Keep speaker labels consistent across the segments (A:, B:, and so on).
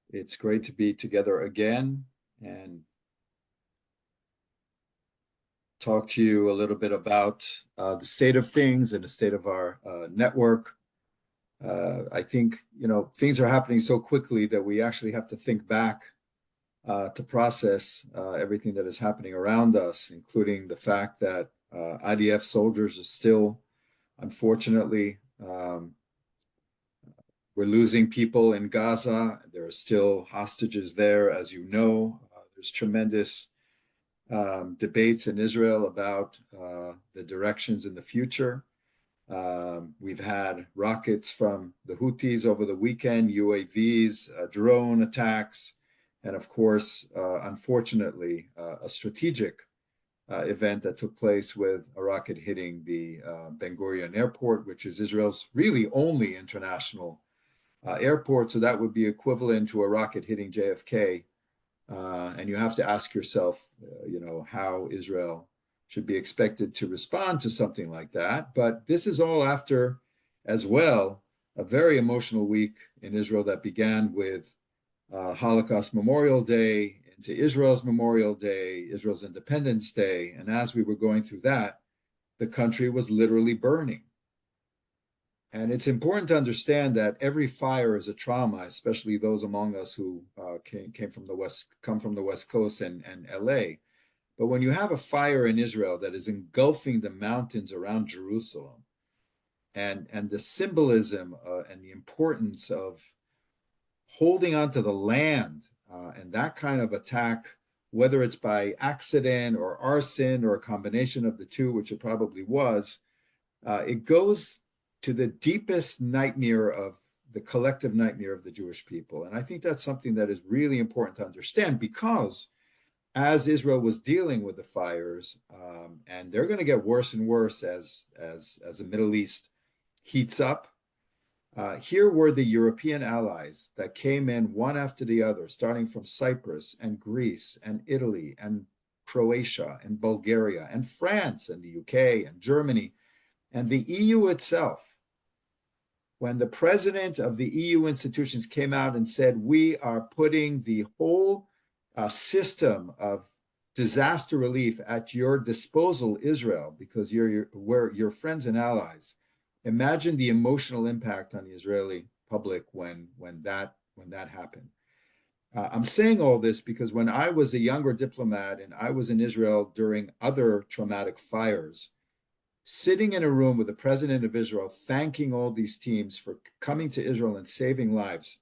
A: It's great to be together again and talk to you a little bit about the state of things and the state of our network. I think, things are happening so quickly that we actually have to think back to process everything that is happening around us, including the fact that IDF soldiers are still, unfortunately, we're losing people in Gaza. There are still hostages there, as you know. There's tremendous debates in Israel about the directions in the future. We've had rockets from the Houthis over the weekend, UAVs, drone attacks, and of course, unfortunately, a strategic event that took place with a rocket hitting the Ben Gurion airport, which is Israel's really only international airport. So that would be equivalent to a rocket hitting JFK. And you have to ask yourself, how Israel should be expected to respond to something like that. But this is all after, as well, a very emotional week in Israel that began with Holocaust Memorial Day into Israel's Memorial Day, Israel's Independence Day. And as we were going through that, the country was literally burning. And it's important to understand that every fire is a trauma, especially those among us who come from the West Coast and LA. But when you have a fire in Israel that is engulfing the mountains around Jerusalem, and the symbolism and the importance of holding onto the land and that kind of attack, whether it's by accident or arson or a combination of the two, which it probably was, it goes to the deepest nightmare of the collective nightmare of the Jewish people. And I think that's something that is really important to understand, because as Israel was dealing with the fires, and they're going to get worse and worse as the Middle East heats up, here were the European allies that came in one after the other, starting from Cyprus and Greece and Italy and Croatia and Bulgaria and France and the UK and Germany and the EU itself. When the president of the EU institutions came out and said, we are putting the whole system of disaster relief at your disposal, Israel, because we're your friends and allies. Imagine the emotional impact on the Israeli public when that happened. I'm saying all this because when I was a younger diplomat and I was in Israel during other traumatic fires, sitting in a room with the president of Israel, thanking all these teams for coming to Israel and saving lives,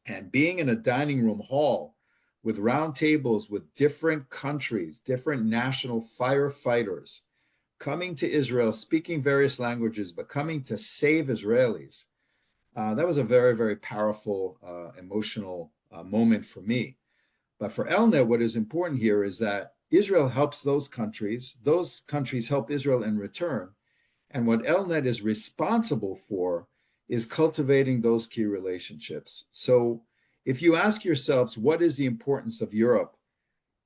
A: and being in a dining room hall with round tables with different countries, different national firefighters, coming to Israel, speaking various languages, but coming to save Israelis. That was a very, very powerful, emotional moment for me. But for ELNET, what is important here is that Israel helps those countries help Israel in return. And what ELNET is responsible for is cultivating those key relationships. So if you ask yourselves, what is the importance of Europe?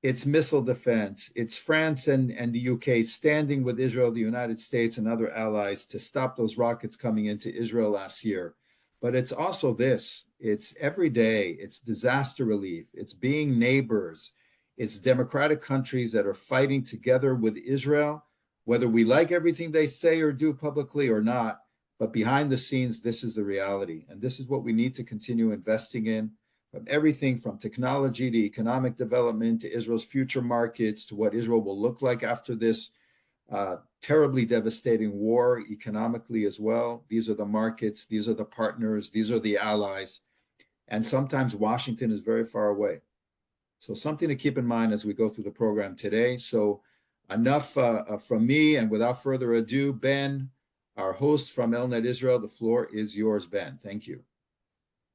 A: It's missile defense. It's France and the UK standing with Israel, the United States, and other allies to stop those rockets coming into Israel last year. But it's also this. It's every day. It's disaster relief. It's being neighbors. It's democratic countries that are fighting together with Israel, whether we like everything they say or do publicly or not. But behind the scenes, this is the reality. And this is what we need to continue investing in. From everything from technology to economic development to Israel's future markets to what Israel will look like after this terribly devastating war economically as well. These are the markets, these are the partners, these are the allies. And sometimes Washington is very far away. So something to keep in mind as we go through the program today. So enough from me, and without further ado, Ben, our host from ELNET Israel, the floor is yours, Ben. Thank you.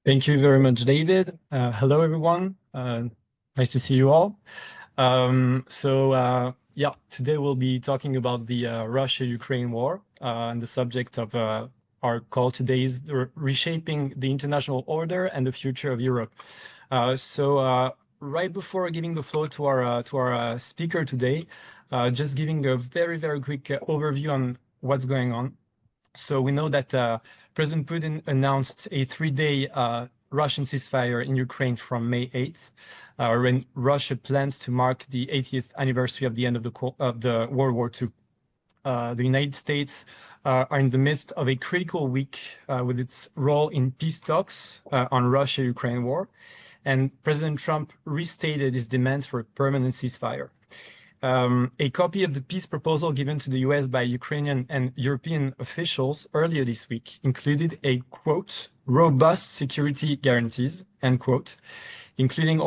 B: Thank you very much, David. Hello, everyone. Nice to see you all. Yeah, today we'll be talking about the Russia-Ukraine war, and the subject of our call today is reshaping the international order and the future of Europe. Right before giving the floor to our speaker today, just giving a very, very quick overview on what's going on. So we know that President Putin announced a 3-day Russian ceasefire in Ukraine from May 8th, when Russia plans to mark the 80th anniversary of the end of the World War II. The United States are in the midst of a critical week with its role in peace talks on Russia-Ukraine war, and President Trump restated his demands for a permanent ceasefire. A copy of the peace proposal given to the US by Ukrainian and European officials earlier this week included a, quote, robust security guarantees, end quote, including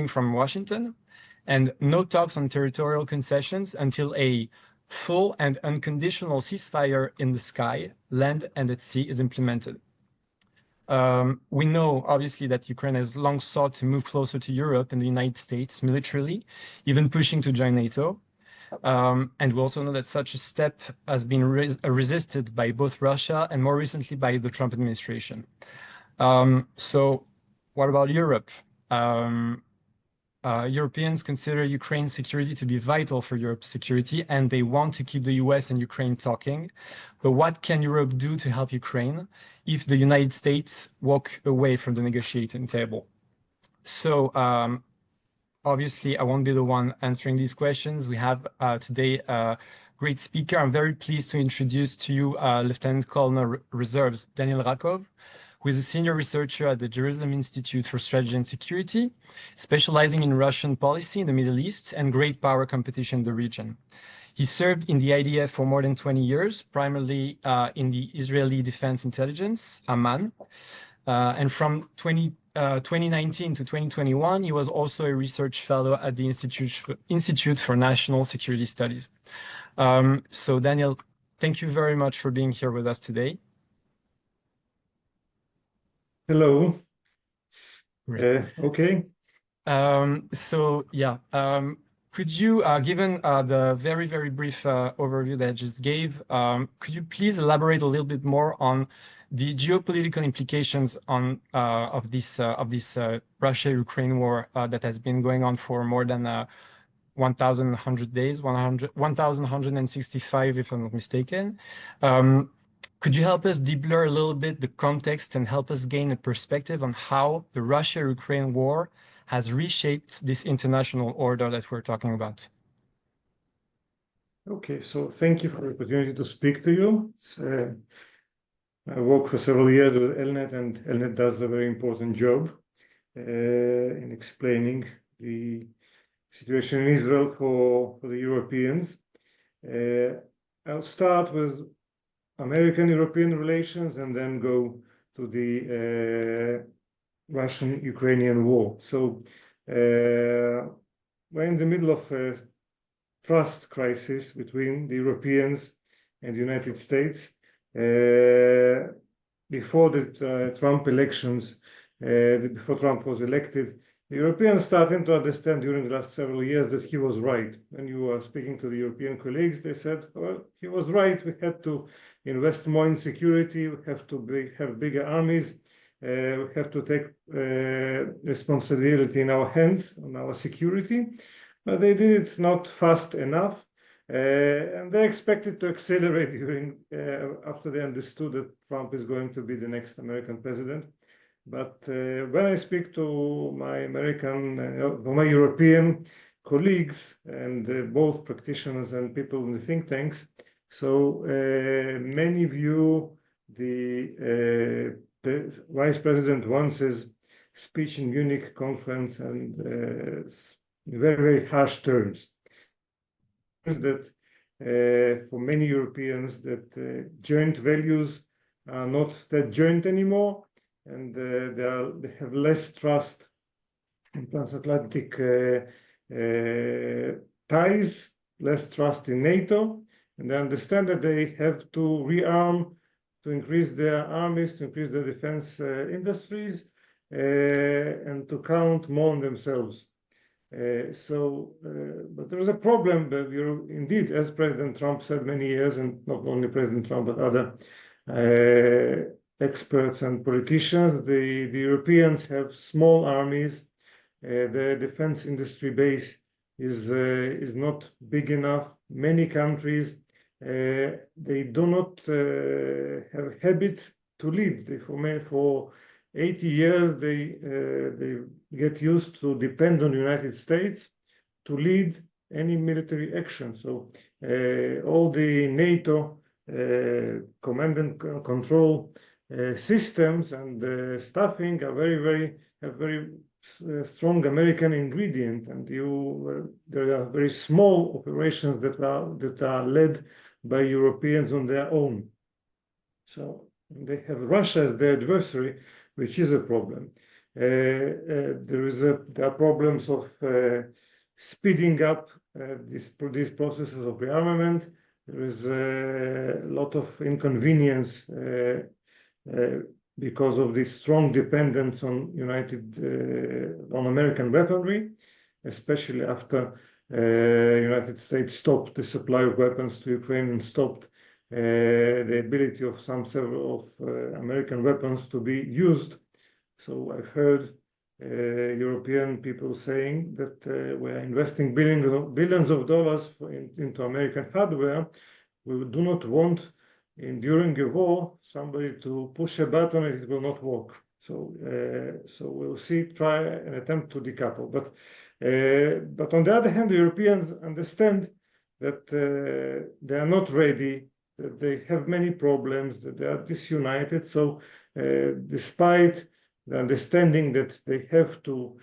B: from Washington, and no talks on territorial concessions until a full and unconditional ceasefire in the sky, land, and at sea is implemented. We know, obviously, that Ukraine has long sought to move closer to Europe and the United States militarily, even pushing to join NATO. And we also know that such a step has been resisted by both Russia and more recently by the Trump administration. So what about Europe? Europeans consider Ukraine's security to be vital for Europe's security, and they want to keep the US and Ukraine talking. But what can Europe do to help Ukraine if the United States walk away from the negotiating table? So obviously, I won't be the one answering these questions. We have today a great speaker. I'm very pleased to introduce to you Lieutenant Colonel Reserves Daniel Rakov, who is a senior researcher at the Jerusalem Institute for Strategy and Security, specializing in Russian policy in the Middle East and great power competition in the region. He served in the IDF for more than 20 years, primarily in the Israeli Defense Intelligence, Amman. And from 2019 to 2021, he was also a research fellow at the Institute for National Security Studies. So Daniel, thank you very much for being here with us today.
C: Hello. Okay.
B: So yeah, could you, given the very, very brief overview that I just gave, could you please elaborate a little bit more on the geopolitical implications of this Russia-Ukraine war that has been going on for more than 1,100 days, 1,165 if I'm not mistaken. Could you help us deblur a little bit the context and help us gain a perspective on how the Russia-Ukraine war has reshaped this international order that we're talking about?
C: Okay, so thank you for the opportunity to speak to you. I worked for several years with ELNET, and ELNET does a very important job in explaining the situation in Israel for the Europeans. I'll start with American-European relations and then go to the Russian-Ukrainian war. So we're in the middle of a trust crisis between the Europeans and the United States. Before the Trump elections, before Trump was elected, the Europeans started to understand during the last several years that he was right. When you were speaking to the European colleagues, they said, well, he was right. We had to invest more in security. We have to have bigger armies. We have to take responsibility in our hands on our security. But they did it not fast enough. And they expected to accelerate after they understood that Trump is going to be the next American president. But when I speak to my European colleagues, and both practitioners and people in the think tanks, so many view the Vice President Vance's speech in Munich conference and in very, very harsh terms. That for many Europeans that joint values are not that joint anymore, and they have less trust in transatlantic ties, less trust in NATO, and they understand that they have to rearm, to increase their armies, to increase their defense industries, and to count more on themselves. But there is a problem that indeed, as President Trump said many years, and not only President Trump, but other experts and politicians, the Europeans have small armies. The defense industry base is not big enough. Many countries, they do not have a habit to lead. For 80 years, they get used to depend on the United States to lead any military action. So all the NATO command and control systems and staffing are have very strong American ingredient, and there are very small operations that are led by Europeans on their own. So they have Russia as their adversary, which is a problem. There are problems of speeding up these processes of rearmament. There is a lot of inconvenience because of this strong dependence on American weaponry, especially after United States stopped the supply of weapons to Ukraine and stopped the ability of several American weapons to be used. So I've heard European people saying that we are investing billions of dollars into American hardware. We do not want, during a war, somebody to push a button and it will not work. So we'll try an attempt to decouple. But on the other hand, the Europeans understand that they are not ready, that they have many problems, that they are disunited. So despite the understanding that they have to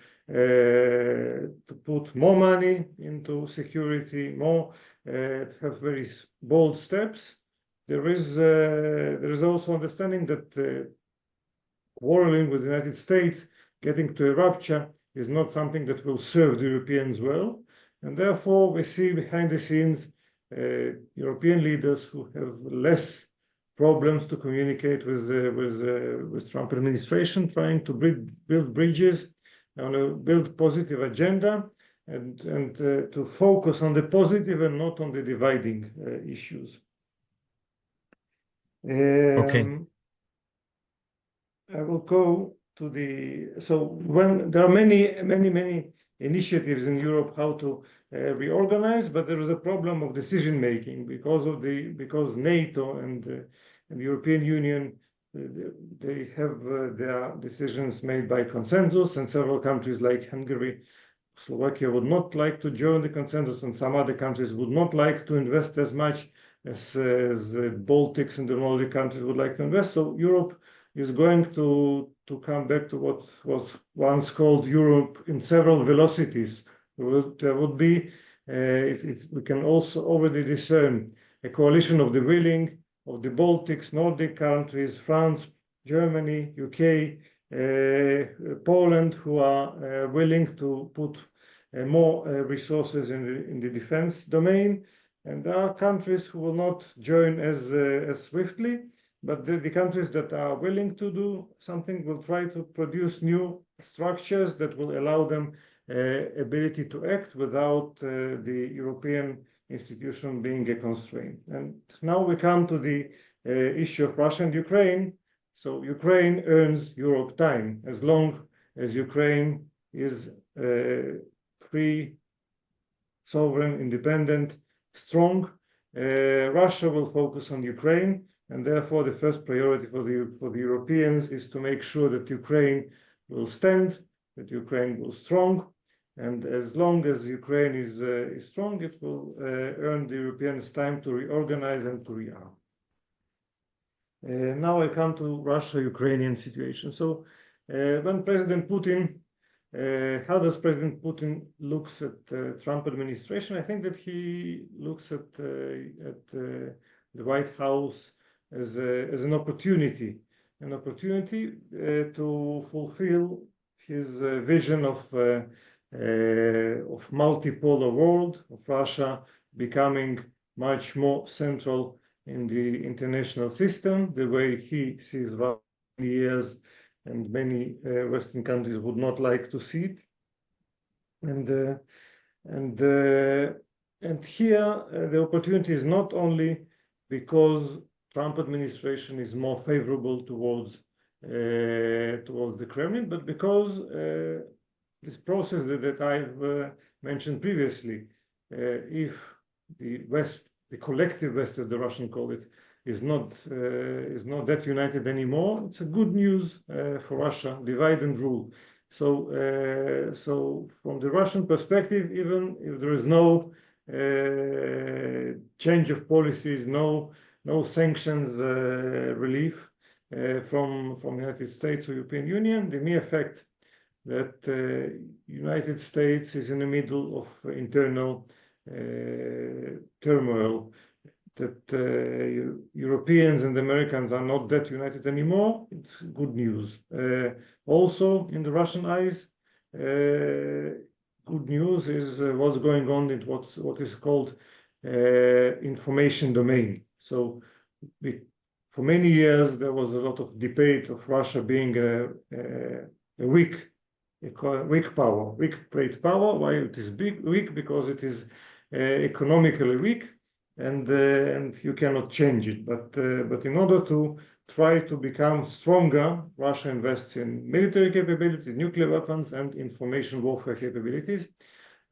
C: put more money into security, have very bold steps, there is also understanding that quarreling with the United States, getting to a rupture, is not something that will serve the Europeans well. And therefore, we see behind the scenes European leaders who have less problems to communicate with Trump administration, trying to build bridges, build positive agenda, and to focus on the positive and not on the dividing issues.
B: Okay.
C: I will go to when there are many initiatives in Europe how to reorganize, but there is a problem of decision making because NATO and the European Union they have their decisions made by consensus, and several countries like Hungary, Slovakia would not like to join the consensus, and some other countries would not like to invest as much as the Baltics and the Nordic countries would like to invest. So Europe is going to come back to what was once called Europe in several velocities. There would be, we can also already discern a coalition of the willing of the Baltics, Nordic countries, France, Germany, UK, Poland, who are willing to put more resources in the defense domain. And there are countries who will not join as swiftly, but the countries that are willing to do something will try to produce new structures that will allow them ability to act without the European institution being a constraint. And now we come to the issue of Russia and Ukraine. So Ukraine earns Europe time. As long as Ukraine is free, sovereign, independent, strong, Russia will focus on Ukraine. And therefore, the first priority for the Europeans is to make sure that Ukraine will stand, that Ukraine will strong. And as long as Ukraine is strong, it will earn the Europeans time to reorganize and to rearm. Now I come to Russia-Ukrainian situation. So when President Putin, how does President Putin looks at Trump administration? I think that he looks at the White House as an opportunity to fulfill his vision of multipolar world, of Russia becoming much more central in the international system, the way he sees Russia in years, and many Western countries would not like to see it. And here the opportunity is not only because Trump administration is more favorable towards the Kremlin, but because this process that I've mentioned previously, if the West, the collective West, as the Russians call it, is not that united anymore. It's a good news for Russia, divide and rule. So from the Russian perspective, even if there is no change of policies, no sanctions relief from United States or European Union, the mere fact that United States is in the middle of internal turmoil, that Europeans and Americans are not that united anymore, it's good news. Also, in the Russian eyes, good news is what's going on in what is called information domain. So for many years, there was a lot of debate of Russia being a weak power, weak great power. Why it is weak? Because it is economically weak, and you cannot change it. But in order to try to become stronger, Russia invests in military capabilities, nuclear weapons, and information warfare capabilities.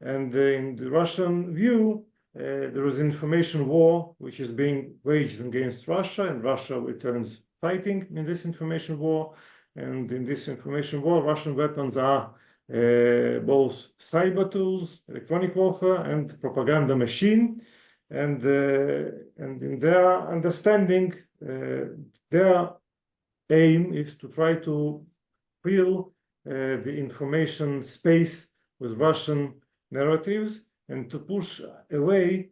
C: And in the Russian view, there is information war which is being waged against Russia, and Russia returns fighting in this information war. And in this information war, Russian weapons are both cyber tools, electronic warfare, and propaganda machine. And in their understanding, their aim is to try to fill the information space with Russian narratives and to push away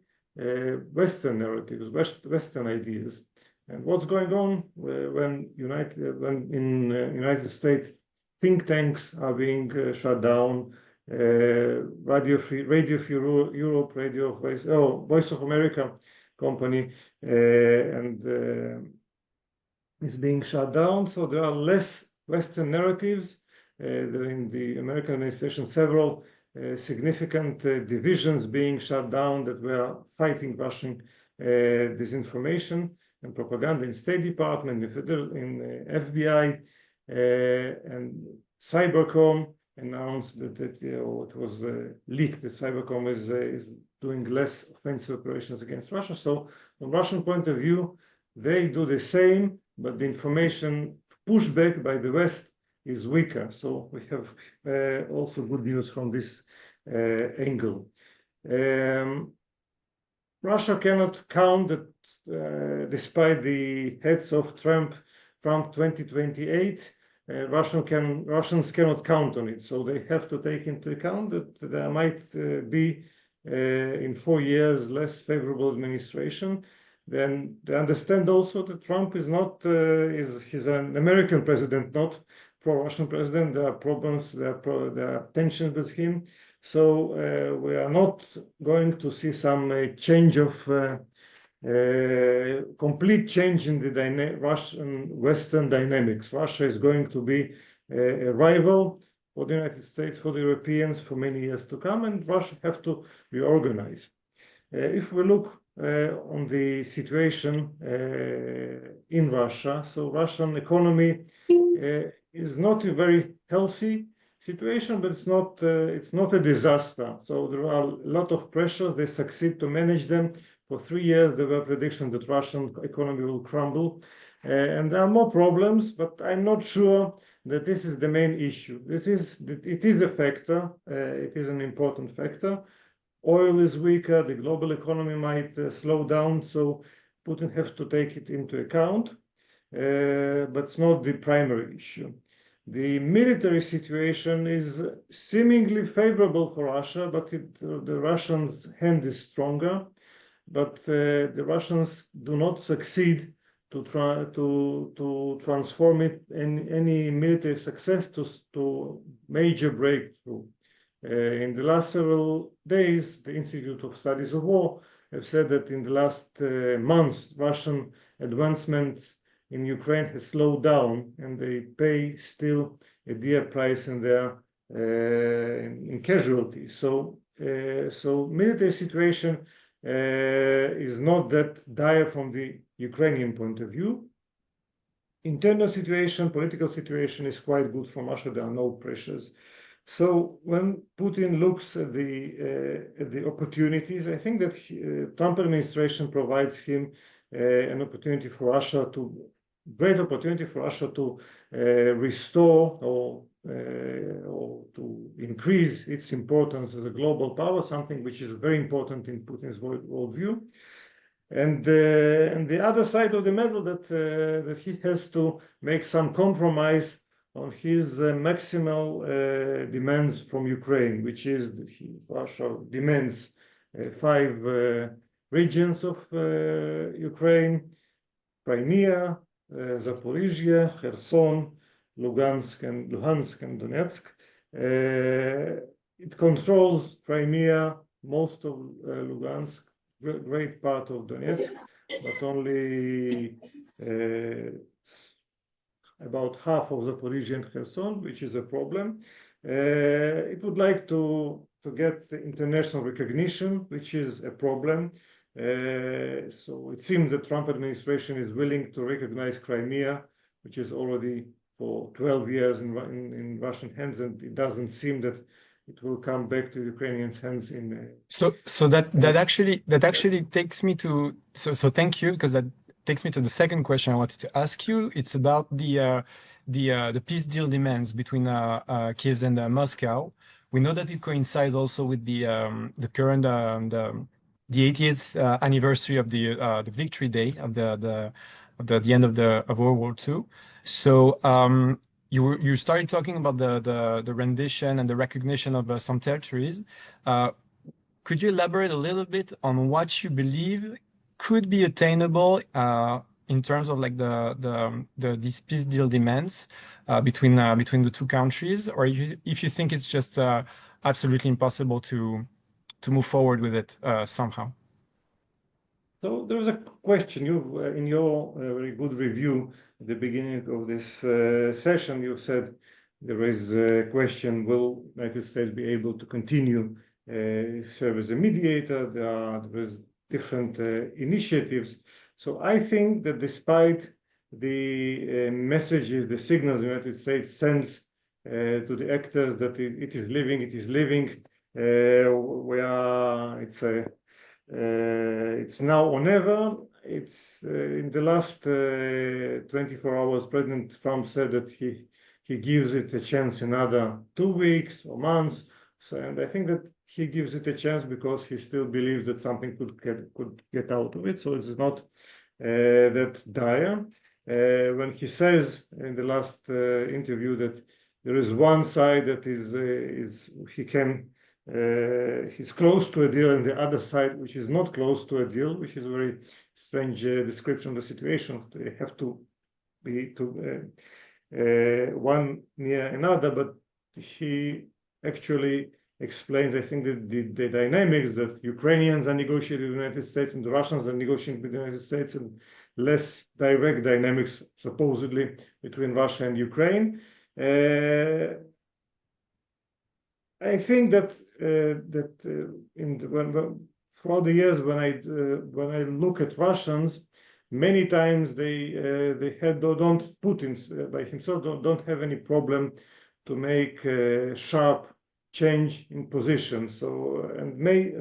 C: Western narratives, Western ideas. And what's going on when in United States think tanks are being shut down, Radio Free Europe, Voice of America company, and is being shut down. So there are less Western narratives. In the American administration, several significant divisions being shut down that were fighting Russian disinformation and propaganda in State Department, in FBI, and Cybercom announced that it was leaked that Cybercom is doing less offensive operations against Russia. So from Russian point of view, they do the same, but the information pushback by the West is weaker. So we have also good news from this angle. Russia cannot count that despite the heads of Trump 2028, Russians cannot count on it. So they have to take into account that there might be in 4 years less favorable administration. Then they understand also that Trump is not he's an American president, not pro-Russian president. There are problems, there are tensions with him. So we are not going to see some change of complete change in the Russian-Western dynamics. Russia is going to be a rival for the United States, for the Europeans, for many years to come, and Russia have to reorganize. If we look on the situation in Russia, so Russian economy is not a very healthy situation, but it's not a disaster. So there are a lot of pressures. They succeed to manage them. For 3 years, there were predictions that Russian economy will crumble, and there are more problems. But I'm not sure that this is the main issue. It is a factor. It is an important factor. Oil is weaker. The global economy might slow down. So Putin has to take it into account, but it's not the primary issue. The military situation is seemingly favorable for Russia, but the Russians' hand is stronger. But the Russians do not succeed to try to transform it in any military success to major breakthrough. In the last several days, the Institute of Studies of War have said that in the last months, Russian advancements in Ukraine has slowed down, and they pay still a dear price in their in casualties. So military situation is not that dire from the Ukrainian point of view. Internal situation, political situation is quite good from Russia. There are no pressures. So when Putin looks at the opportunities, I think that Trump administration provides him an opportunity for Russia to great opportunity for Russia to restore or to increase its importance as a global power, something which is very important in Putin's worldview. And the other side of the medal that he has to make some compromise on his maximal demands from Ukraine, which is Russia demands 5 regions of Ukraine: Crimea, Zaporizhia, Kherson, Luhansk and Donetsk. It controls Crimea, most of Lugansk, great part of Donetsk, but only about half of Zaporizhia and Kherson, which is a problem. It would like to get international recognition, which is a problem. So it seems the Trump administration is willing to recognize Crimea, which is already for 12 years in Russian hands, and it doesn't seem that it will come back to Ukrainians' hands in.
B: So that actually takes me to thank you, because that takes me to the second question I wanted to ask you. It's about the peace deal demands between Kiev and Moscow. We know that it coincides also with the current the 80th anniversary of the Victory Day of the end of World War II. So you started talking about the rendition and the recognition of some territories. Could you elaborate a little bit on what you believe could be attainable in terms of like these peace deal demands between the two countries, or if you think it's just absolutely impossible to move forward with it somehow?
C: So there was a question in your very good review at the beginning of this session. You said there is a question: will the United States be able to continue serve as a mediator? There is different initiatives. So I think that despite the messages, the signals the United States sends to the actors that it is living, where it's now or never. It's in the last 24 hours, President Trump said that he gives it a chance another 2 weeks or months. So, and I think that he gives it a chance because he still believes that something could get out of it. So it's not that dire. When he says in the last interview that there is one side that he's close to a deal, and the other side which is not close to a deal, which is a very strange description of the situation. They have to be one near another, but he actually explains, I think, that the dynamics that Ukrainians are negotiating with the United States and the Russians are negotiating with the United States, and less direct dynamics supposedly between Russia and Ukraine. I think that throughout the years when I look at Russians, many times Putin by himself don't have any problem to make a sharp change in position. So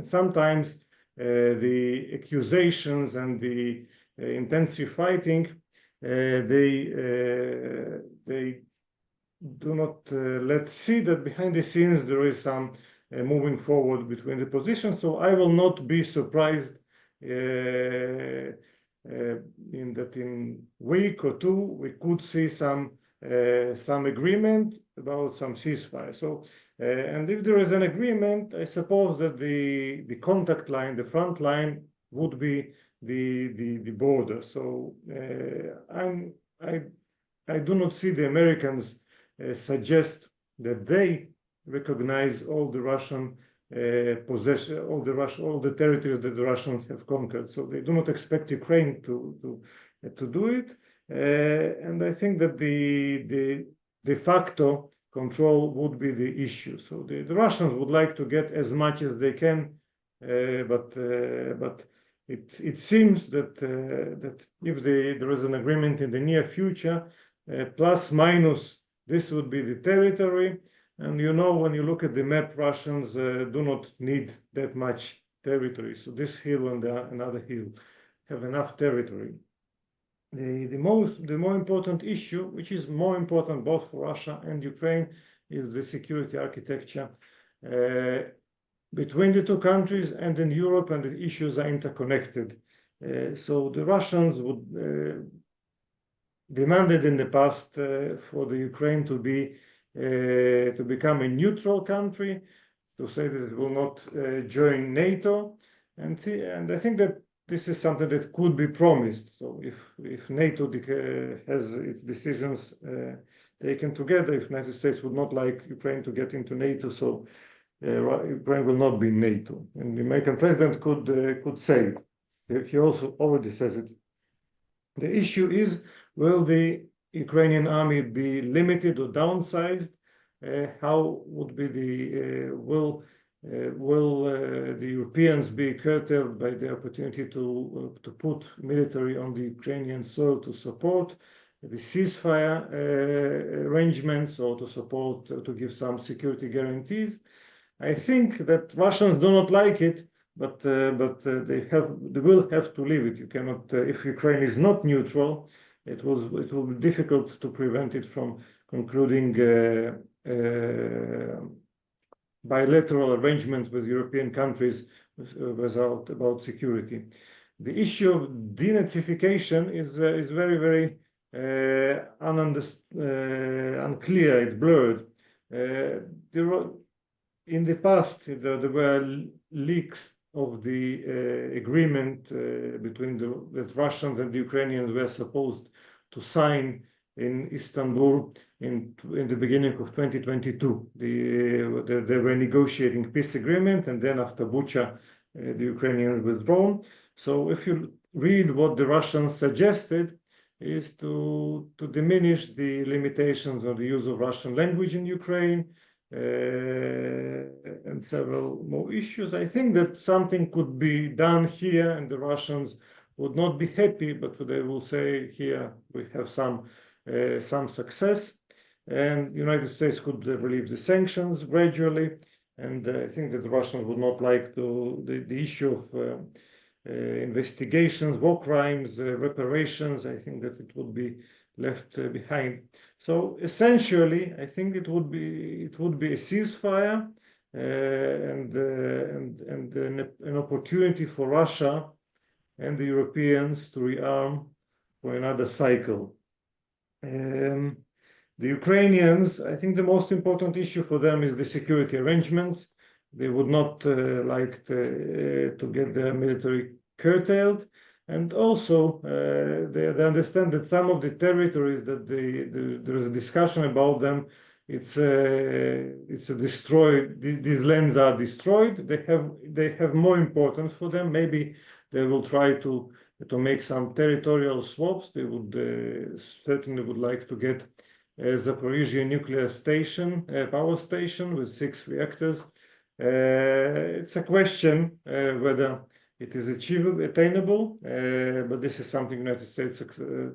C: sometimes the accusations and the intensive fighting they do not let's see that behind the scenes there is some moving forward between the positions. So I will not be surprised in week or two we could see some agreement about some ceasefire. So and if there is an agreement, I suppose that the contact line, the front line, would be the border. So I do not see the Americans suggest that they recognize all the Russian possession, all the territories that the Russians have conquered. So they do not expect Ukraine to do it, and I think that the de facto control would be the issue. So the Russians would like to get as much as they can, but it seems that if there is an agreement in the near future, plus minus, this would be the territory. And when you look at the map, Russians do not need that much territory. So this hill and another hill have enough territory. The more important issue, which is more important both for Russia and Ukraine, is the security architecture between the two countries and in Europe, and the issues are interconnected. So the Russians would demanded in the past for the Ukraine to become a neutral country, to say that it will not join NATO, and I think that this is something that could be promised. So if NATO has its decisions taken together, if United States would not like Ukraine to get into NATO, so Ukraine will not be in NATO. And the American president could say it. He also already says it. The issue is, will the Ukrainian army be limited or downsized? How would be will the Europeans be curtailed by the opportunity to put military on the Ukrainian soil to support the ceasefire arrangements, or to support, to give some security guarantees? I think that Russians do not like it, but they will have to leave it. You cannot, if Ukraine is not neutral, it will be difficult to prevent it from concluding bilateral arrangements with European countries about security. The issue of denazification is very, very unclear. It's blurred. In the past, there were leaks of the agreement between the Russians and the Ukrainians were supposed to sign in Istanbul in the beginning of 2022. They were negotiating peace agreement, and then after Bucha, the Ukrainians withdrawn. So if you read what the Russians suggested, is to diminish the limitations on the use of Russian language in Ukraine, and several more issues. I think that something could be done here, and the Russians would not be happy, but they will say, here we have some success, and the United States could relieve the sanctions gradually. And I think that the Russians would not like the issue of investigations, war crimes, reparations. I think that it would be left behind. So essentially, I think it would be a ceasefire and an opportunity for Russia and the Europeans to rearm for another cycle. The Ukrainians, I think the most important issue for them is the security arrangements. They would not like to get their military curtailed. And also, they understand that some of the territories that there is a discussion about them, it's destroyed. These lands are destroyed. They have more importance for them. Maybe they will try to make some territorial swaps. They would certainly would like to get Zaporizhzhia nuclear station, power station with 6 reactors. It's a question whether it is attainable, but this is something the United States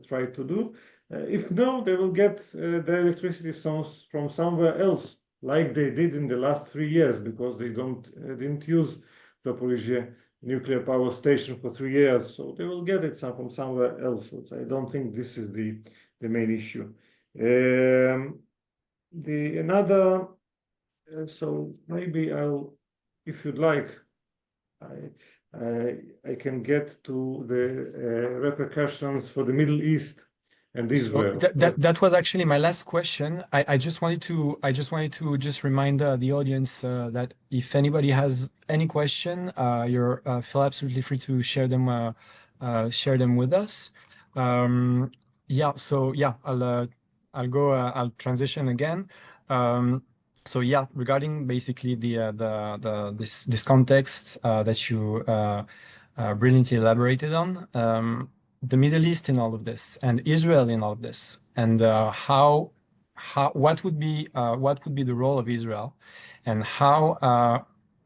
C: try to do. If no, they will get the electricity source from somewhere else, like they did in the last 3 years, because they didn't use Zaporizhzhia nuclear power station for 3 years, so they will get it from somewhere else. So I don't think this is the main issue. So maybe I'll, if you'd like, I can get to the repercussions for the Middle East and Israel.
B: So that was actually my last question. I just wanted to just remind the audience that if anybody has any question, you're feel absolutely free to share them with us. Yeah. So yeah, I'll transition again. So yeah, regarding basically this context that you brilliantly elaborated on, the Middle East in all of this, and Israel in all of this, and what would be the role of Israel, and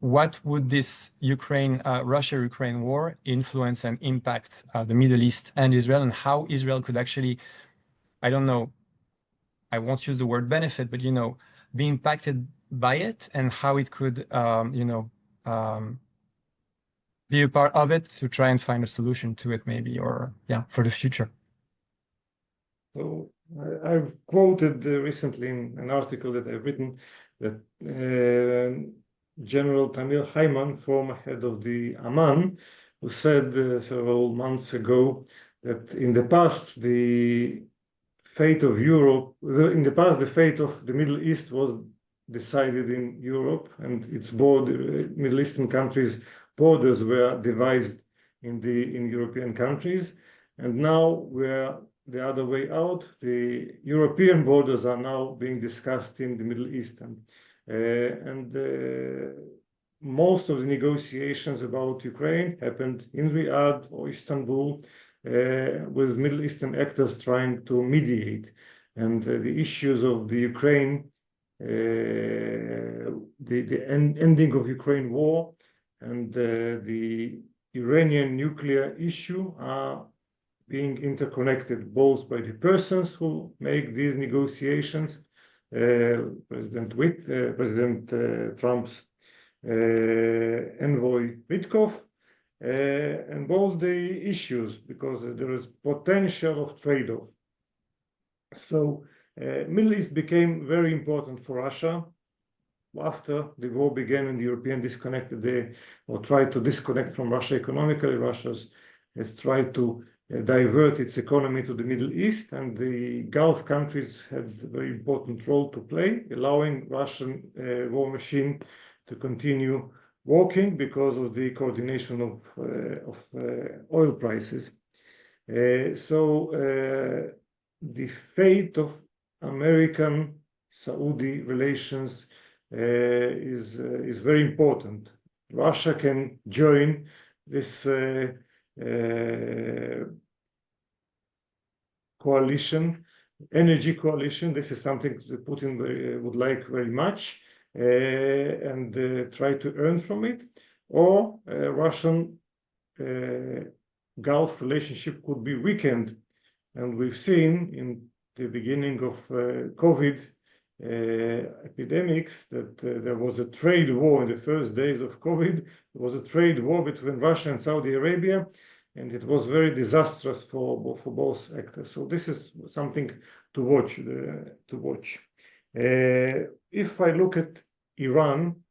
B: what would this Russia-Ukraine war influence and impact the Middle East and Israel, and how Israel could actually, I don't know, I won't use the word benefit, but be impacted by it, and how it could be a part of it to try and find a solution to it, maybe, or yeah, for the future?
C: So I've quoted recently in an article that I've written that General Tamir Hayman, former head of the Aman, who said several months ago that in the past the fate of Europe, in the past the fate of the Middle East was decided in Europe, and its Middle Eastern countries' borders were devised in European countries, and now we're the other way out. The European borders are now being discussed in the Middle East, and most of the negotiations about Ukraine happened in Riyadh or Istanbul, with Middle Eastern actors trying to mediate. And the issues of the Ukraine, the ending of Ukraine war, and the Iranian nuclear issue are being interconnected both by the persons who make these negotiations, President Trump's envoy Rakov, and both the issues, because there is potential of trade-off. So Middle East became very important for Russia after the war began and the European disconnected or tried to disconnect from Russia economically. Russia has tried to divert its economy to the Middle East, and the Gulf countries had a very important role to play, allowing Russian war machine to continue working because of the coordination of oil prices. So the fate of American-Saudi relations is very important. Russia can join this coalition, energy coalition. This is something that Putin would like very much, and try to earn from it. Or Russian Gulf relationship could be weakened. And we've seen in the beginning of COVID epidemics that there was a trade war in the first days of COVID. There was a trade war between Russia and Saudi Arabia, and it was very disastrous for both actors. So this is something to watch. If I look at Iran,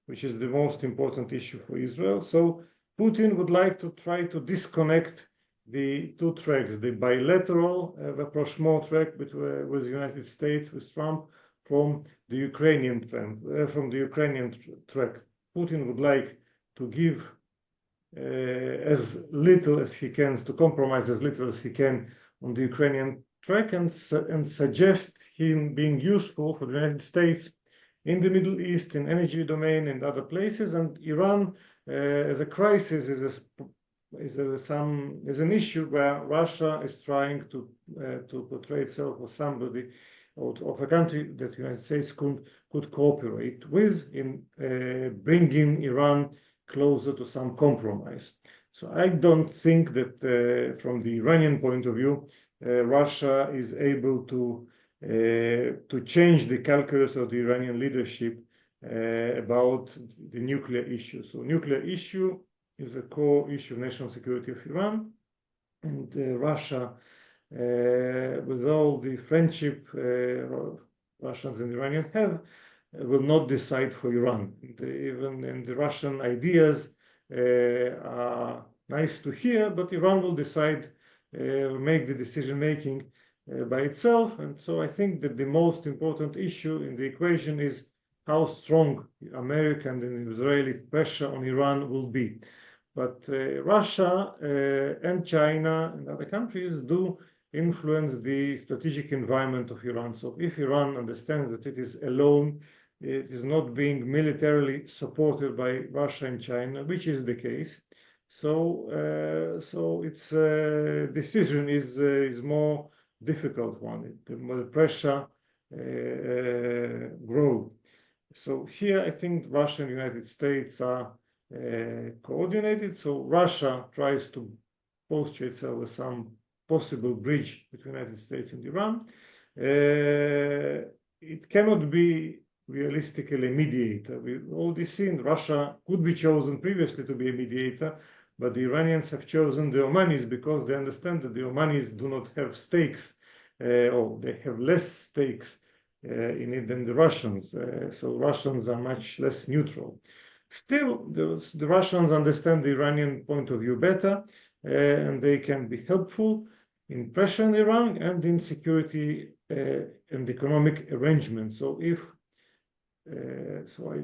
C: which is the most important issue for Israel, so Putin would like to try to disconnect the two tracks, the bilateral rapprochement track with the United States, with Trump, from the Ukrainian track. Putin would like to give as little as he can, to compromise as little as he can on the Ukrainian track, and suggest him being useful for the United States in the Middle East, in energy domain, and other places. And Iran, as a crisis, is an issue where Russia is trying to portray itself as somebody of a country that the United States could cooperate with in bringing Iran closer to some compromise. So I don't think that from the Iranian point of view, Russia is able to change the calculus of the Iranian leadership about the nuclear issue. So nuclear issue is a core issue of national security of Iran, and Russia, with all the friendship Russians and Iranians have, will not decide for Iran. Even the Russian ideas are nice to hear, but Iran will decide, make the decision making by itself. And so I think that the most important issue in the equation is how strong American and Israeli pressure on Iran will be. But Russia and China and other countries do influence the strategic environment of Iran. So if Iran understands that it is alone, it is not being militarily supported by Russia and China, which is the case. So its decision is more difficult one. The pressure grow. So here I think Russia and the United States are coordinated. So Russia tries to posture itself as some possible bridge between the United States and Iran. It cannot be realistically a mediator. We've already seen Russia could be chosen previously to be a mediator, but the Iranians have chosen the Omanis because they understand that the Omanis do not have stakes, or they have less stakes in it than the Russians. So Russians are much less neutral. Still, the Russians understand the Iranian point of view better, and they can be helpful in pressuring Iran and in security and economic arrangements. So I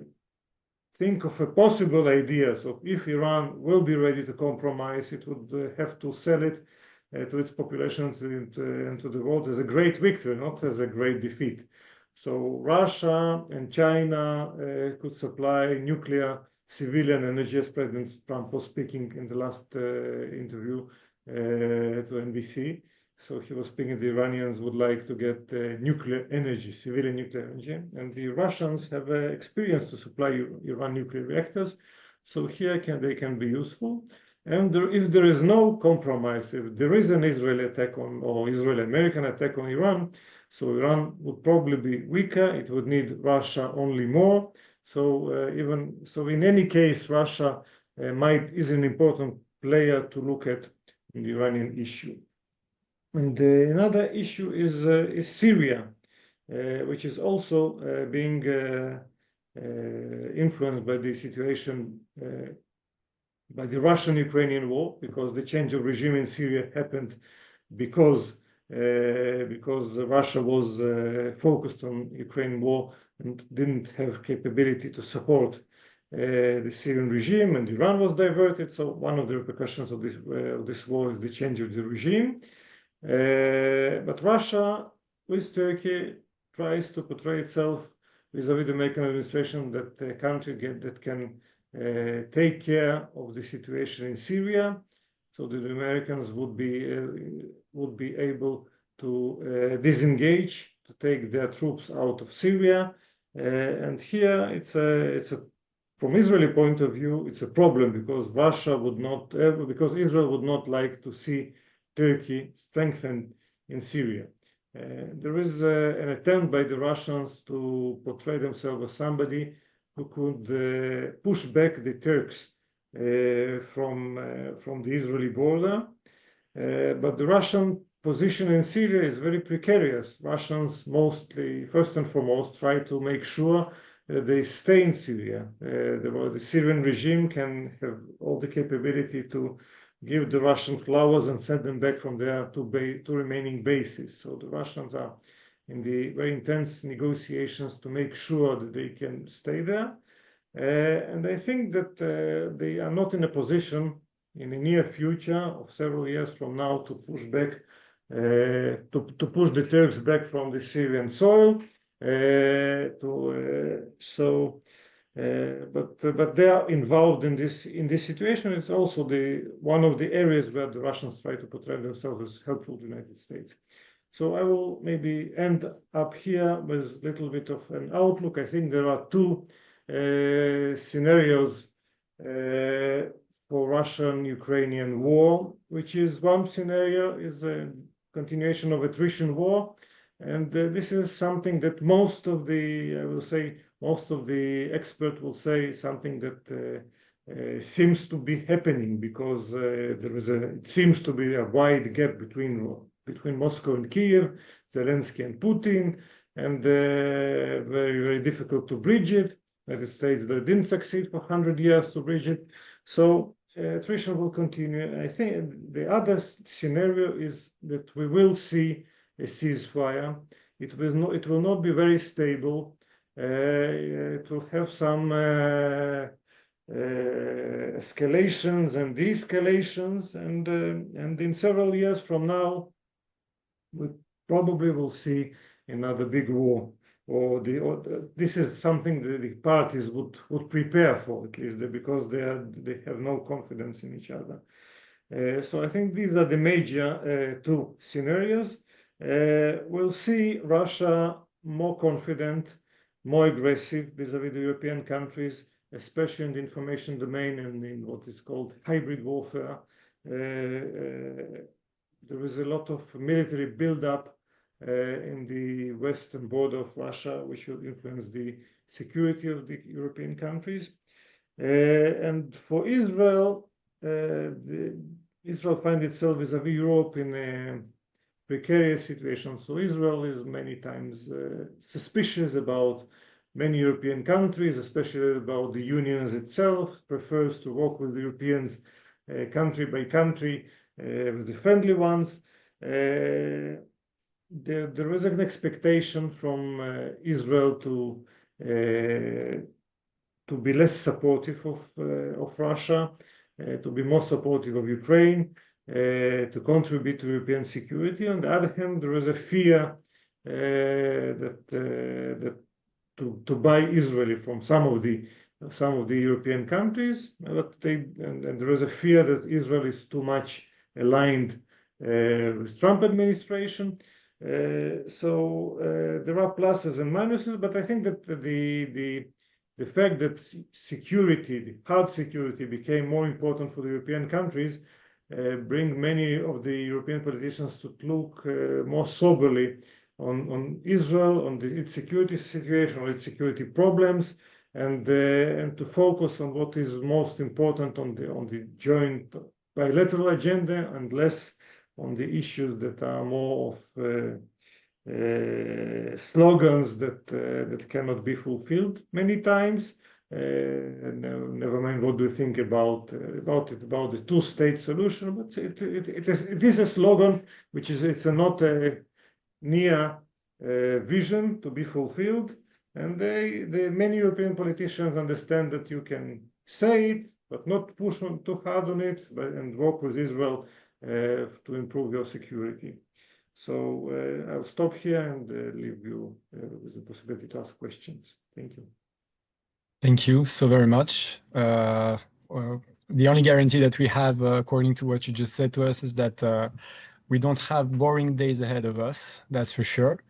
C: think of a possible idea. So if Iran will be ready to compromise, it would have to sell it to its population and to the world as a great victory, not as a great defeat. So Russia and China could supply nuclear civilian energy, as President Trump was speaking in the last interview to NBC. So he was speaking, the Iranians would like to get nuclear energy, civilian nuclear energy, and the Russians have experience to supply Iran nuclear reactors. So here they can be useful. And if there is no compromise, if there is an Israeli attack or Israeli-American attack on Iran, so Iran would probably be weaker. It would need Russia only more. So in any case, Russia is an important player to look at in the Iranian issue. And another issue is Syria, which is also being influenced by the situation by the Russian-Ukrainian war, because the change of regime in Syria happened because Russia was focused on Ukraine war and didn't have capability to support the Syrian regime, and Iran was diverted. So one of the repercussions of this war is the change of the regime. But Russia, with Turkey, tries to portray itself vis-à-vis the American administration that a country that can take care of the situation in Syria, so that the Americans would be able to disengage, to take their troops out of Syria. And here from Israeli point of view, it's a problem because Israel would not like to see Turkey strengthened in Syria. There is an attempt by the Russians to portray themselves as somebody who could push back the Turks from the Israeli border. But the Russian position in Syria is very precarious. Russians mostly, first and foremost, try to make sure that they stay in Syria. The Syrian regime can have all the capability to give the Russians flowers and send them back from their two remaining bases. So the Russians are in the very intense negotiations to make sure that they can stay there. And I think that they are not in a position in the near future of several years from now to push back, to push the Turks back from the Syrian soil. But they are involved in this situation. It's also one of the areas where the Russians try to portray themselves as helpful to the United States. So I will maybe end up here with a little bit of an outlook. I think there are two scenarios for Russian-Ukrainian war, which is one scenario is a continuation of attrition war. And this is something that most of the experts will say something that seems to be happening because it seems to be a wide gap between Moscow and Kiev, Zelensky and Putin, and very, very difficult to bridge it. United States that didn't succeed for 100 years to bridge it. So attrition will continue. I think the other scenario is that we will see a ceasefire. It will not be very stable. It will have some escalations and de-escalations, and in several years from now, we probably will see another big war. This is something that the parties would prepare for, at least because they have no confidence in each other. So I think these are the major two scenarios. We'll see Russia more confident, more aggressive vis-à-vis the European countries, especially in the information domain and in what is called hybrid warfare. There is a lot of military buildup in the western border of Russia, which will influence the security of the European countries. And for Israel, Israel finds itself vis-à-vis Europe in a precarious situation. So Israel is many times suspicious about many European countries, especially about the unions itself, prefers to work with the Europeans country by country, with the friendly ones. There is an expectation from Israel to be less supportive of Russia, to be more supportive of Ukraine, to contribute to European security. On the other hand, there is a fear that to buy Israeli from some of the European countries, but and there is a fear that Israel is too much aligned with Trump administration. So there are pluses and minuses, but I think that the fact that security, the hard security, became more important for the European countries bring many of the European politicians to look more soberly on Israel, on its security situation, on its security problems, and to focus on what is most important on the joint bilateral agenda, and less on the issues that are more of slogans that cannot be fulfilled many times. Never mind what do you think about the two-state solution, but it is a slogan which is not a near vision to be fulfilled, and many European politicians understand that you can say it but not push on too hard on it, and work with Israel to improve your security. So I'll stop here and leave you with the possibility to ask questions. Thank you.
B: Thank you so very much. The only guarantee that we have, according to what you just said to us, is that we don't have boring days ahead of us. That's for sure.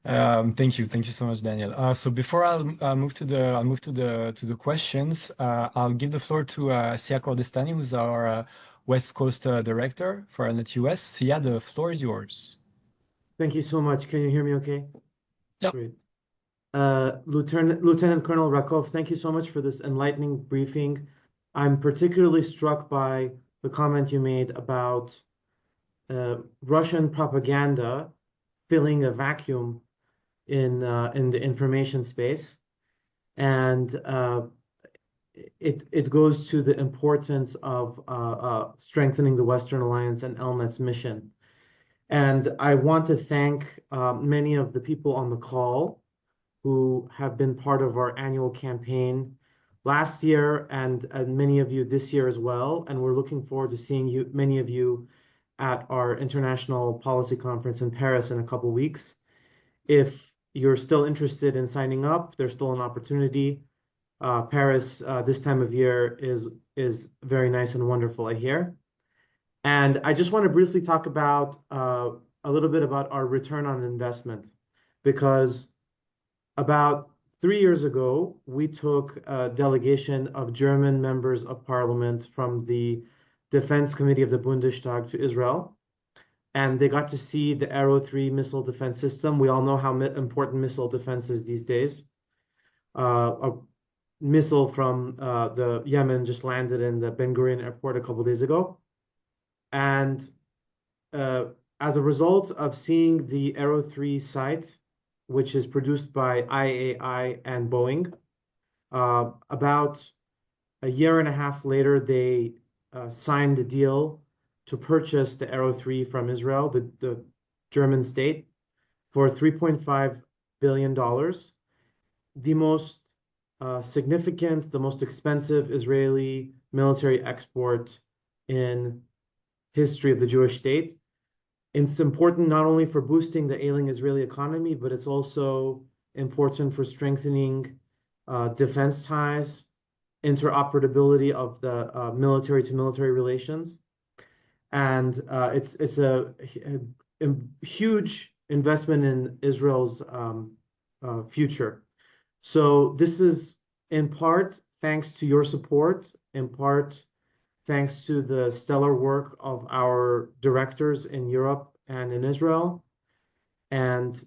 B: Thank you so much, Daniel. So before I'll move to the questions, I'll give the floor to Sia Kordestani, who's our West Coast Director for ELNET US. Sia, the floor is yours.
D: Thank you so much. Can you hear me okay?
B: Yeah.
D: Great. Lieutenant Colonel Rakov, thank you so much for this enlightening briefing. I'm particularly struck by the comment you made about Russian propaganda filling a vacuum in the information space, and it goes to the importance of strengthening the Western Alliance and ELNET's mission. And I want to thank many of the people on the call who have been part of our annual campaign last year, and many of you this year as well. And we're looking forward to seeing many of you at our International Policy Conference in Paris in a couple weeks. If you're still interested in signing up, there's still an opportunity. Paris this time of year is very nice and wonderful, I hear. And I just want to briefly talk about a little bit about our return on investment, because about 3 years ago, we took a delegation of German members of parliament from the Defense Committee of the Bundestag to Israel, and they got to see the Arrow 3 missile defense system. We all know how important missile defense is these days. A missile from the Yemen just landed in the Ben Gurion airport a couple of days ago. And as a result of seeing the Arrow 3 site, which is produced by IAI and Boeing, about a year and a half later, they signed a deal to purchase the Arrow 3 from Israel, the German state, for $3.5 billion. The most significant, the most expensive Israeli military export in history of the Jewish state. It's important not only for boosting the ailing Israeli economy, but it's also important for strengthening defense ties, interoperability of the military-to-military relations. And it's a huge investment in Israel's future. So this is in part thanks to your support, in part thanks to the stellar work of our directors in Europe and in Israel. And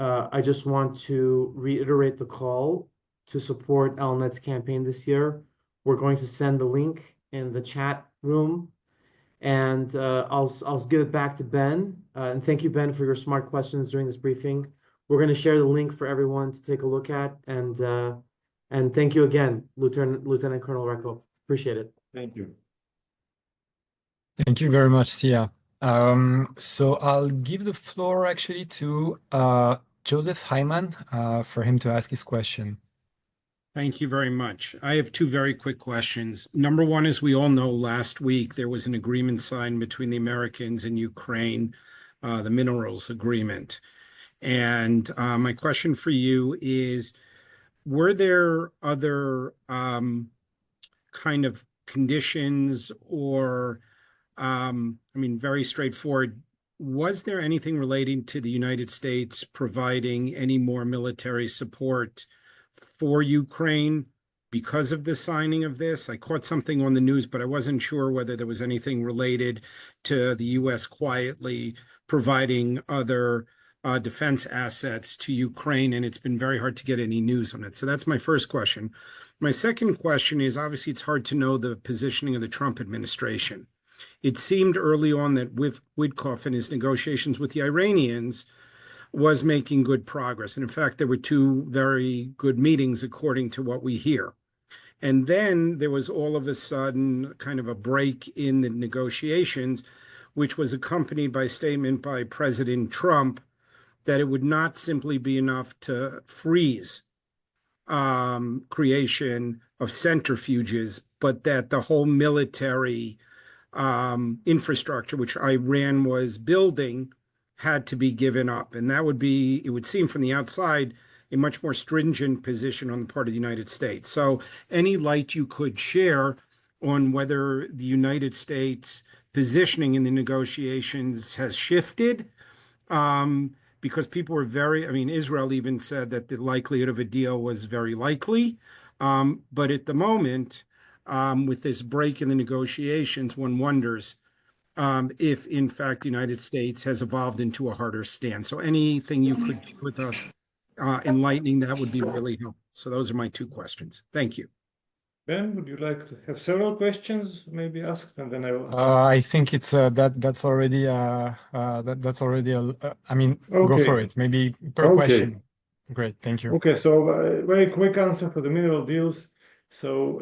D: I just want to reiterate the call to support ELNET's campaign this year. We're going to send the link in the chat room, and I'll give it back to Ben. And thank you, Ben, for your smart questions during this briefing. We're going to share the link for everyone to take a look at, and thank you again, Lieutenant Colonel Rakov. Appreciate it.
C: Thank you.
B: Thank you very much, Sia. So I'll give the floor actually to Joseph Hyman for him to ask his question.
E: Thank you very much. I have two very quick questions. Number one, as we all know, last week there was an agreement signed between the Americans and Ukraine, the minerals agreement. And my question for you is, were there other kind of conditions or, I mean, very straightforward, was there anything relating to the United States providing any more military support for Ukraine because of the signing of this? I caught something on the news, but I wasn't sure whether there was anything related to the U.S. quietly providing other defense assets to Ukraine, and it's been very hard to get any news on it. So that's my first question. My second question is, obviously, it's hard to know the positioning of the Trump administration. It seemed early on that with Witkoff and his negotiations with the Iranians was making good progress. And in fact, there were two very good meetings, according to what we hear. And then there was all of a sudden kind of a break in the negotiations, which was accompanied by a statement by President Trump that it would not simply be enough to freeze creation of centrifuges, but that the whole military infrastructure, which Iran was building, had to be given up. And that would be, it would seem from the outside, a much more stringent position on the part of the United States. So any light you could share on whether the United States positioning in the negotiations has shifted, because people were very, I mean, Israel even said that the likelihood of a deal was very likely. But at the moment, with this break in the negotiations, one wonders if, in fact, the United States has evolved into a harder stance. So anything you could do with us enlightening that would be really helpful. So those are my two questions. Thank you.
C: Ben, would you like to have several questions maybe asked, and then I will.
B: I think it's that's already I mean, go for it. Maybe per question. Great, thank you.
C: Okay, so very quick answer for the mineral deals. So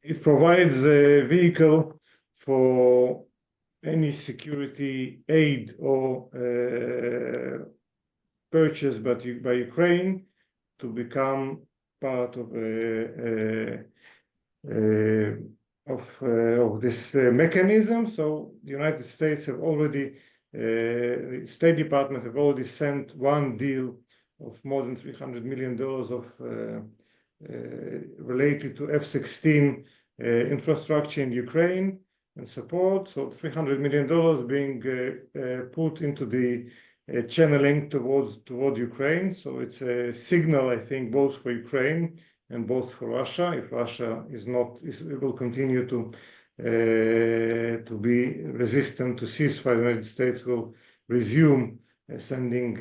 C: it provides a vehicle for any security aid or purchase by Ukraine to become part of this mechanism. So the United States have already, the State Department have already sent one deal of more than $300 million of related to F-16 infrastructure in Ukraine and support. So $300 million being put into the channeling toward Ukraine. So it's a signal, I think, both for Ukraine and both for Russia. If Russia will continue to be resistant to ceasefire, the United States will resume sending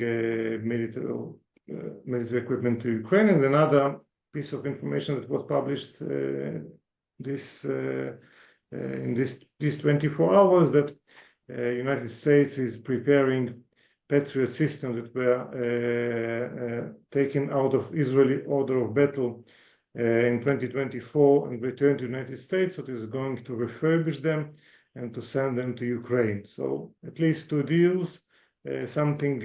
C: military equipment to Ukraine. And another piece of information that was published in these 24 hours, that United States is preparing Patriot systems that were taken out of Israeli order of battle in 2024 and returned to the United States. So it is going to refurbish them and to send them to Ukraine. So at least two deals, something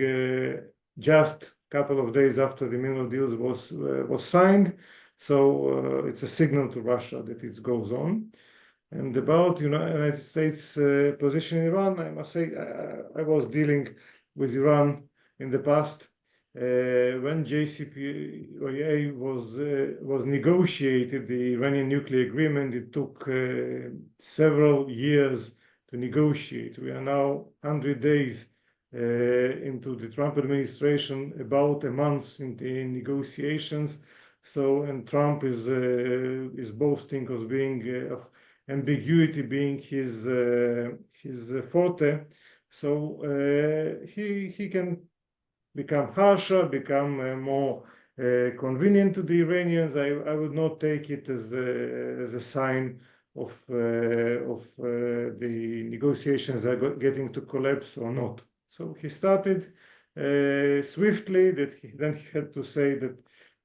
C: just a couple of days after the mineral deals was signed. So it's a signal to Russia that it goes on. And about United States position in Iran, I must say I was dealing with Iran in the past. When JCPOA was negotiated, the Iranian nuclear agreement, it took several years to negotiate. We are now 100 days into the Trump administration, about a month in the negotiations. So, and Trump is boasting of being of ambiguity being his forte. So he can become harsher, become more convenient to the Iranians. I would not take it as a sign of the negotiations are getting to collapse or not. So he started swiftly. Then he had to say that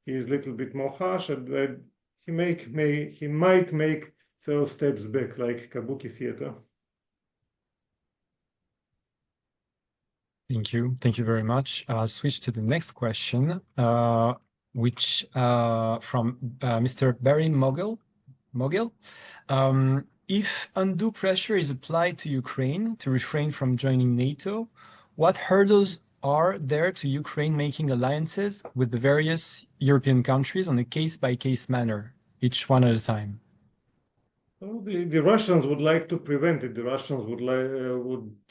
C: he is a little bit more harsh, and he might make several steps back, like kabuki theater.
B: Thank you. Thank you very much. I'll switch to the next question, which from Mr. Barry Mogil. If undue pressure is applied to Ukraine to refrain from joining NATO, what hurdles are there to Ukraine making alliances with the various European countries on a case-by-case manner, each one at a time?
C: Well, the Russians would like to prevent it. The Russians would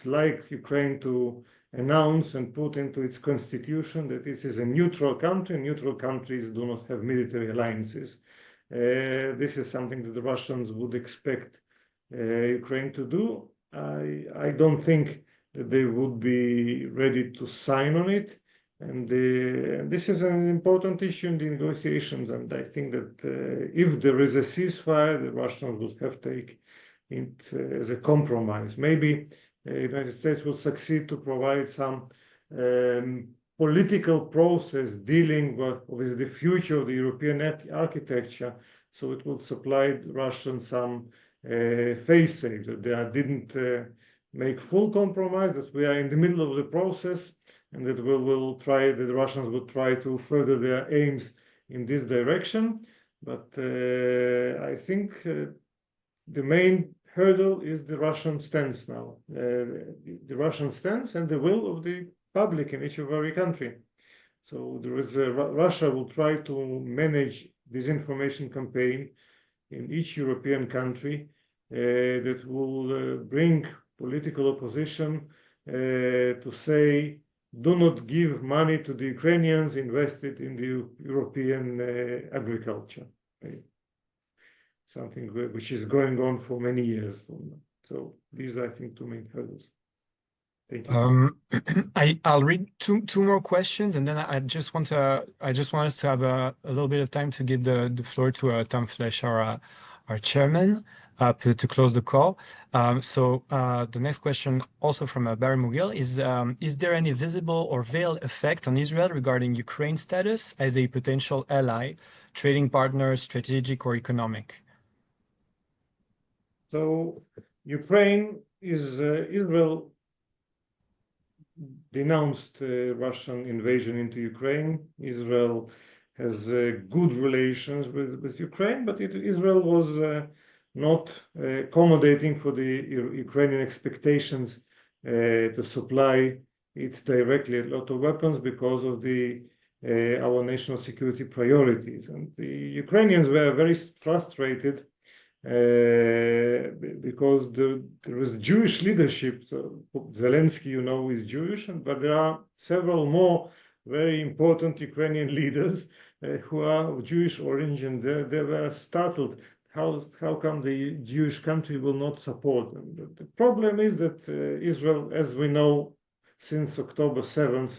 C: like Ukraine to announce and put into its constitution that this is a neutral country. Neutral countries do not have military alliances. This is something that the Russians would expect Ukraine to do. I don't think that they would be ready to sign on it. And this is an important issue in the negotiations. And I think that if there is a ceasefire, the Russians would have to take it as a compromise. Maybe the United States will succeed to provide some political process dealing with the future of the European architecture. So it will supply the Russians some face-safe, that they didn't make full compromise, that we are in the middle of the process, and that the Russians will try to further their aims in this direction. But I think the main hurdle is the Russian stance now, the Russian stance and the will of the public in each of every country. So Russia will try to manage disinformation campaign in each European country that will bring political opposition to say, do not give money to the Ukrainians, invest it in the European agriculture. Something which is going on for many years. So these are, I think, two main hurdles. Thank you.
B: I'll read two more questions, and then I just want us to have a little bit of time to give the floor to Tom Flesch, our chairman, to close the call. So the next question, also from Barry Mugil, is there any visible or veiled effect on Israel regarding Ukraine's status as a potential ally, trading partner, strategic or economic?
C: So Israel denounced Russian invasion into Ukraine. Israel has good relations with Ukraine, but Israel was not accommodating for the Ukrainian expectations to supply it directly a lot of weapons because of our national security priorities. And the Ukrainians were very frustrated because there was Jewish leadership. So Zelensky, is Jewish, but there are several more very important Ukrainian leaders who are of Jewish origin. They were startled. How come the Jewish country will not support them? The problem is that Israel, as we know since October 7th,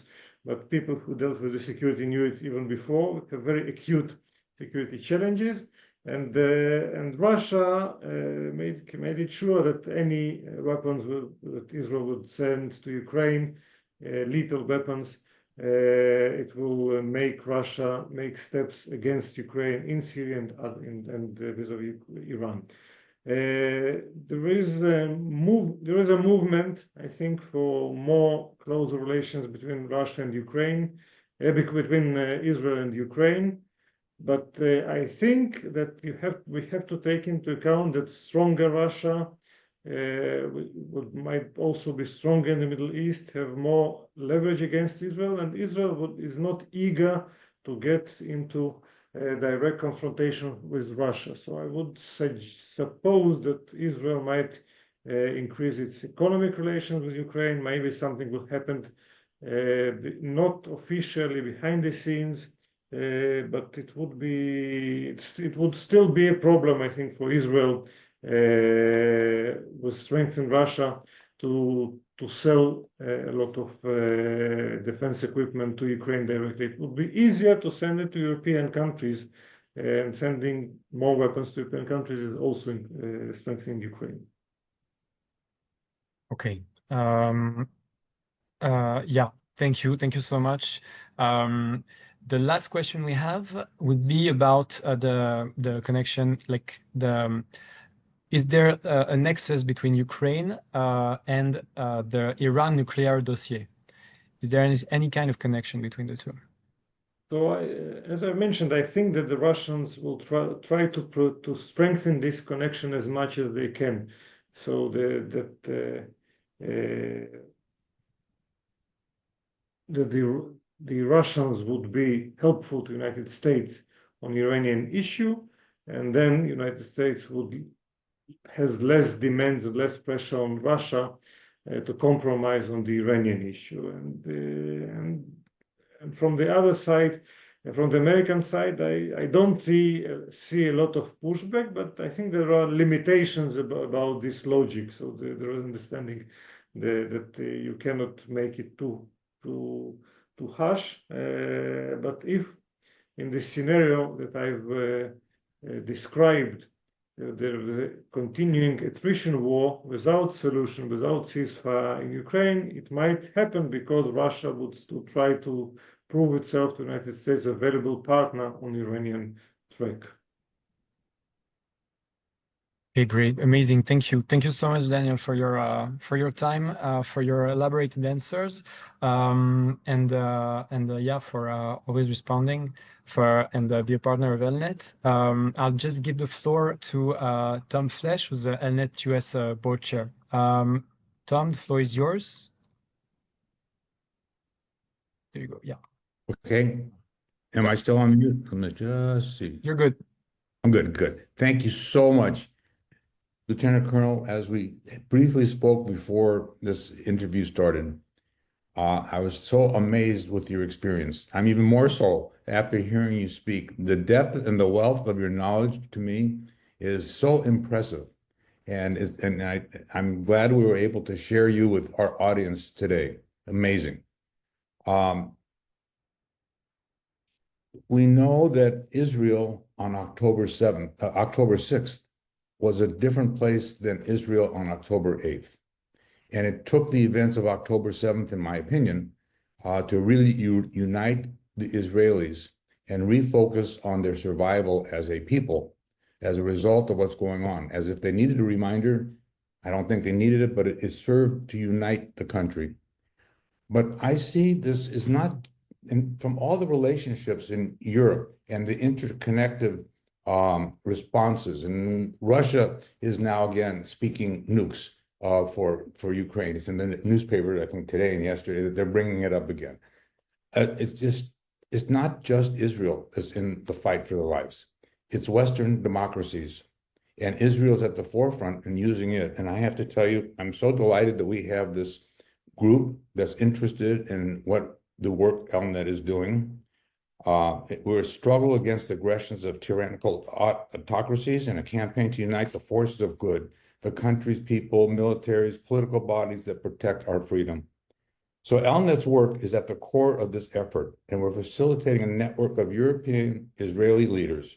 C: but people who dealt with the security knew it even before, have very acute security challenges. And Russia made it sure that any weapons that Israel would send to Ukraine, lethal weapons, it will make Russia make steps against Ukraine in Syria and vis-a-vis Iran. There is a movement, I think, for more closer relations between Russia and Ukraine, between Israel and Ukraine. But I think that we have to take into account that stronger Russia might also be stronger in the Middle East, have more leverage against Israel, and Israel is not eager to get into direct confrontation with Russia. So I would suppose that Israel might increase its economic relations with Ukraine. Maybe something will happen not officially behind the scenes, but it would still be a problem, I think, for Israel with strength in Russia to sell a lot of defense equipment to Ukraine directly. It would be easier to send it to European countries, and sending more weapons to European countries is also strengthening Ukraine.
B: Okay. Yeah, thank you. Thank you so much. The last question we have would be about the connection, like is there a nexus between Ukraine and the Iran nuclear dossier? Is there any kind of connection between the two?
C: So, as I mentioned, I think that the Russians will try to strengthen this connection as much as they can, so that the Russians would be helpful to the United States on the Iranian issue, and then the United States has less demands, less pressure on Russia to compromise on the Iranian issue. And from the other side, from the American side, I don't see a lot of pushback, but I think there are limitations about this logic. So there is understanding that you cannot make it too harsh. But if in this scenario that I've described, there is a continuing attrition war without solution, without ceasefire in Ukraine, it might happen because Russia would still try to prove itself to the United States a valuable partner on the Iranian track.
B: Okay, great, amazing. Thank you. Thank you so much, Daniel, for your time, for your elaborated answers, and yeah, for always responding, and be a partner of ELNET. I'll just give the floor to Tom Flesch, who's the ELNET US board chair. Tom, the floor is yours. There you go. Yeah.
F: Okay. Am I still on mute? I'm gonna just see.
B: You're good.
F: I'm good. Good. Thank you so much, Lieutenant Colonel. As we briefly spoke before this interview started, I was so amazed with your experience. I'm even more so after hearing you speak. The depth and the wealth of your knowledge to me is so impressive. And I'm glad we were able to share you with our audience today. Amazing. We know that Israel on October 6th was a different place than Israel on October 8th. And it took the events of October 7th, in my opinion, to really unite the Israelis and refocus on their survival as a people as a result of what's going on. As if they needed a reminder, I don't think they needed it, but it served to unite the country. But I see this is not, and from all the relationships in Europe and the interconnected responses, and Russia is now again speaking nukes for Ukraine. It's in the newspaper, I think today and yesterday, that they're bringing it up again. It's not just Israel that's in the fight for their lives. It's Western democracies, and Israel's at the forefront in using it. And I have to tell you, I'm so delighted that we have this group that's interested in what the work ELNET is doing. We're a struggle against aggressions of tyrannical autocracies and a campaign to unite the forces of good, the country's people, militaries, political bodies that protect our freedom. So ELNET's work is at the core of this effort, and we're facilitating a network of European Israeli leaders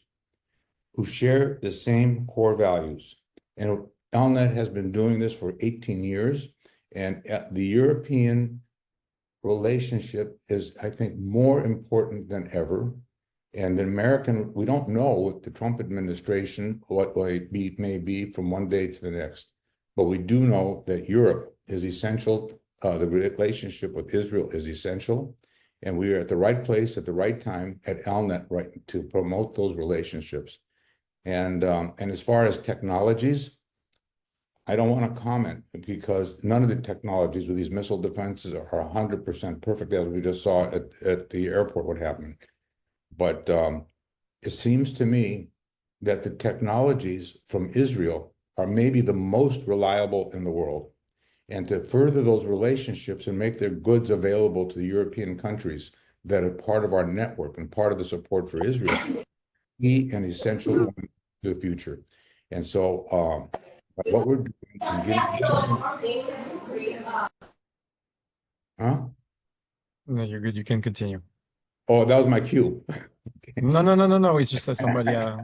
F: who share the same core values. And ELNET has been doing this for 18 years, and the European relationship is, I think, more important than ever. And the American, we don't know with the Trump administration what may be from one day to the next, but we do know that Europe is essential. The relationship with Israel is essential, and we are at the right place at the right time at ELNET, right, to promote those relationships. And as far as technologies, I don't want to comment because none of the technologies with these missile defenses are 100% perfect, as we just saw at the airport what happened. But it seems to me that the technologies from Israel are maybe the most reliable in the world. And to further those relationships and make their goods available to the European countries that are part of our network and part of the support for Israel, be an essential one to the future. And so what we're doing is Huh?
B: No, you're good. You can continue.
F: Oh, that was my cue. Okay,
B: No. It's just that somebody. Yeah.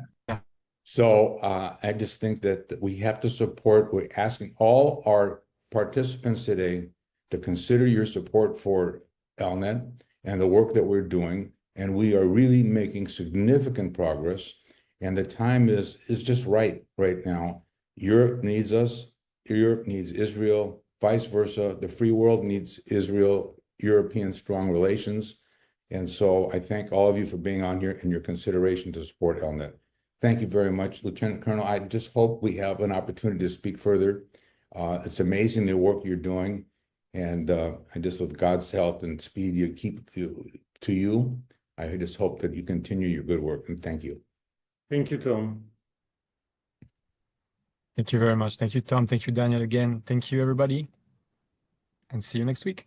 F: So I just think that we have to support, we're asking all our participants today to consider your support for ELNET and the work that we're doing. And we are really making significant progress. And the time is just right now. Europe needs us. Europe needs Israel, vice versa. The free world needs Israel, European strong relations. And so I thank all of you for being on here and your consideration to support ELNET. Thank you very much, Lieutenant Colonel. I just hope we have an opportunity to speak further. It's amazing the work you're doing. And I just, with God's help and speed you keep to you, I just hope that you continue your good work. And thank you.
C: Thank you, Tom.
B: Thank you very much. Thank you, Tom. Thank you, Daniel, again. Thank you, everybody. And see you next week.